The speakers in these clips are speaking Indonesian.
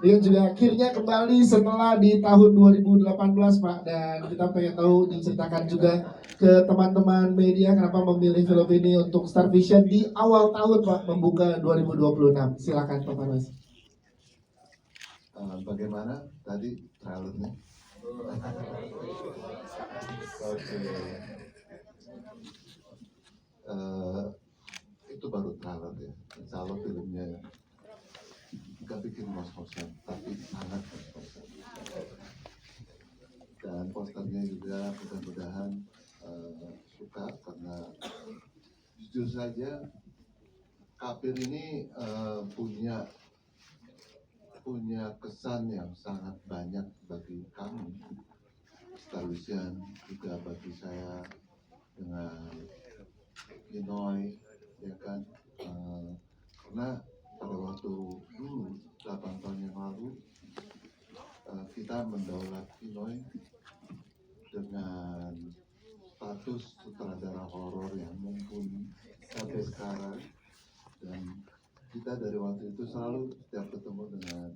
Dia juga akhirnya kembali setelah di tahun 2018 Pak, dan kita pengen tahu diceritakan juga ke teman-teman media kenapa memilih film ini untuk Star Vision di awal tahun Pak, membuka 2026. Silakan Pak Farwas. Bagaimana tadi trailernya? Oke. Itu baru trailer ya. Insya Allah filmnya nggak bikin ngos-ngosan, tapi sangat ngos-ngosan. Dan posternya juga mudah-mudahan suka, karena jujur saja Kapir ini punya kesan yang sangat banyak bagi kami Star Vision, juga bagi saya dengan Pinoy, ya kan, karena pada waktu dulu 8 tahun yang lalu kita mendaulat Pinoy dengan status sutradara horor yang mumpuni sampai sekarang, dan kita dari waktu itu selalu setiap ketemu dengan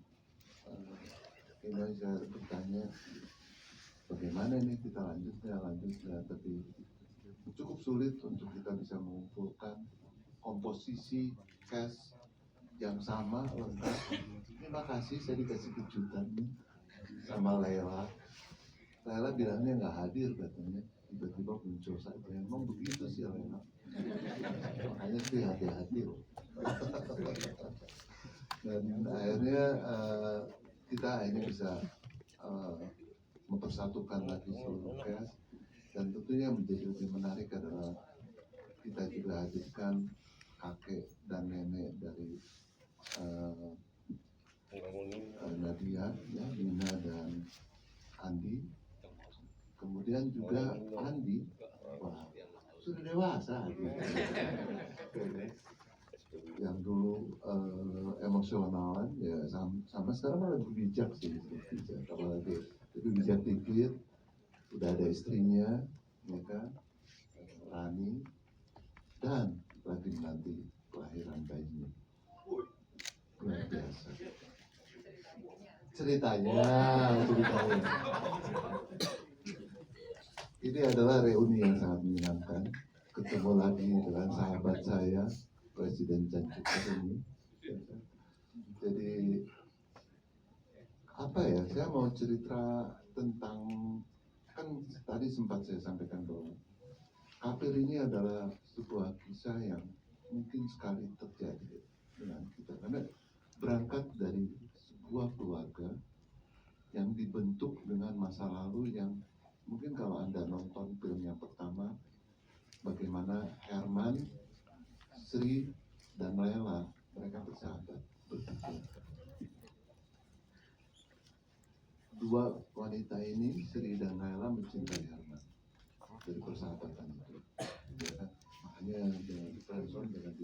Pinoy saya bertanya bagaimana ini kita lanjutnya, tapi cukup sulit untuk kita bisa mengumpulkan komposisi cast yang sama lengkap. Terima kasih, saya dikasih kejutan nih sama Laila bilangnya nggak hadir katanya, tiba-tiba muncul saja. Emang begitu sih Laila, makanya sih hati-hati loh. Dan akhirnya kita ini bisa mempersatukan lagi seluruh cast, dan tentunya menjadi lebih menarik adalah kita juga hadirkan kakek dan nenek dari Nadia, ya, Nina dan Andi. Kemudian juga Andi, wah, sudah dewasa gitu. Yang dulu emosionalan ya sama sekarang malah lebih bijak sih, bijak apalagi lebih bijak dikit. Udah ada istrinya, ya kan, Rani, dan lagi nanti kelahiran bayinya. Luar biasa. Ceritanya. Ini adalah reuni yang sangat menyenangkan. Ketemu lagi dengan sahabat saya, Presiden Jan ini. Jadi apa ya? Saya mau cerita tentang, kan tadi sempat saya sampaikan bahwa Kapir ini adalah sebuah kisah yang mungkin sekali terjadi dengan kita, karena berangkat dari sebuah keluarga yang dibentuk dengan masa lalu yang mungkin kalau Anda nonton film yang pertama, bagaimana Herman, Sri, dan Laila mereka bersahabat, bertiga. Dua wanita ini, Sri dan Laila, mencintai Herman dari persahabatan itu. Ya, makanya jangan di-friendzone, jangan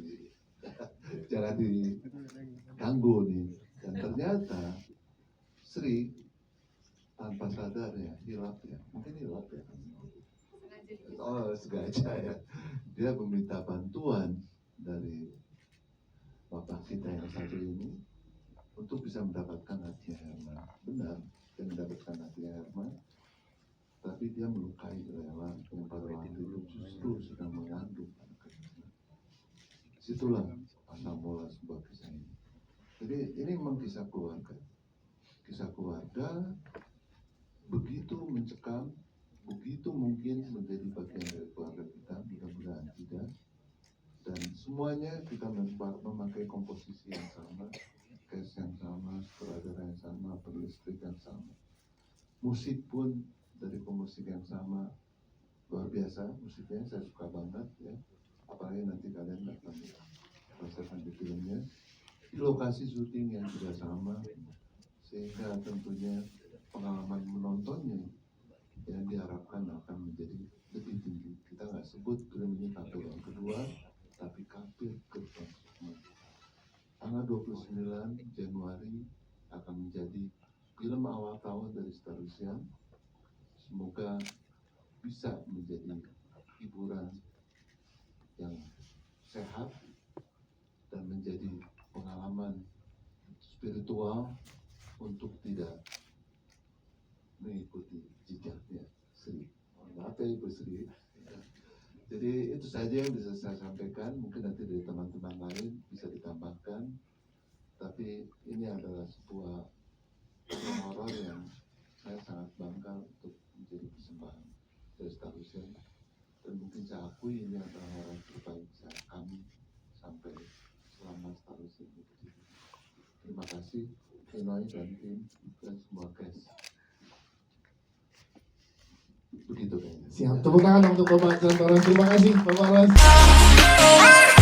diganggu nih. Dan ternyata Sri tanpa sadar ya, hilap ya, mungkin hilap ya. Oh, sengaja ya. Dia meminta bantuan dari bapak kita yang satu ini untuk bisa mendapatkan hatinya Herman. Benar, dia mendapatkan hatinya Herman, tapi dia melukai Laila yang pada waktu itu justru sedang mengandung anak kecil. Situlah asal mula sebuah kisah ini. Jadi ini memang kisah keluarga. Kisah keluarga begitu mencekam, begitu mungkin menjadi bagian dari keluarga kita, mudah-mudahan tidak. Dan semuanya kita memakai komposisi yang sama, cast yang sama, sutradara yang sama, pelistrik yang sama. Musik pun dari pemusik yang sama, luar biasa musiknya, saya suka banget ya. Apalagi nanti kalian akan rasakan di filmnya. Di lokasi syuting yang juga sama, sehingga tentunya pengalaman menontonnya yang diharapkan akan menjadi lebih tinggi. Kita nggak sebut film ini Kapir yang kedua, tapi Kapir Gerbang Sukma. Tanggal 29 Januari akan menjadi film awal tahun dari Star Vision. Semoga bisa menjadi hiburan yang sehat dan menjadi pengalaman spiritual untuk tidak mengikuti jejaknya Sri. Apa Ibu Sri? Jadi itu saja yang bisa saya sampaikan. Mungkin nanti dari teman-teman lain bisa ditambahkan. Tapi ini adalah sebuah horor yang saya sangat bangga untuk menjadi persembahan dari Star Vision. Dan mungkin saya akui ini adalah horor terbaik kami sampai selama Star Vision berdiri. Terima kasih Enoy dan tim dan semua guys. Begitu kayaknya. Siap, tepuk tangan untuk Bapak Jalan Terima kasih Bapak Ras.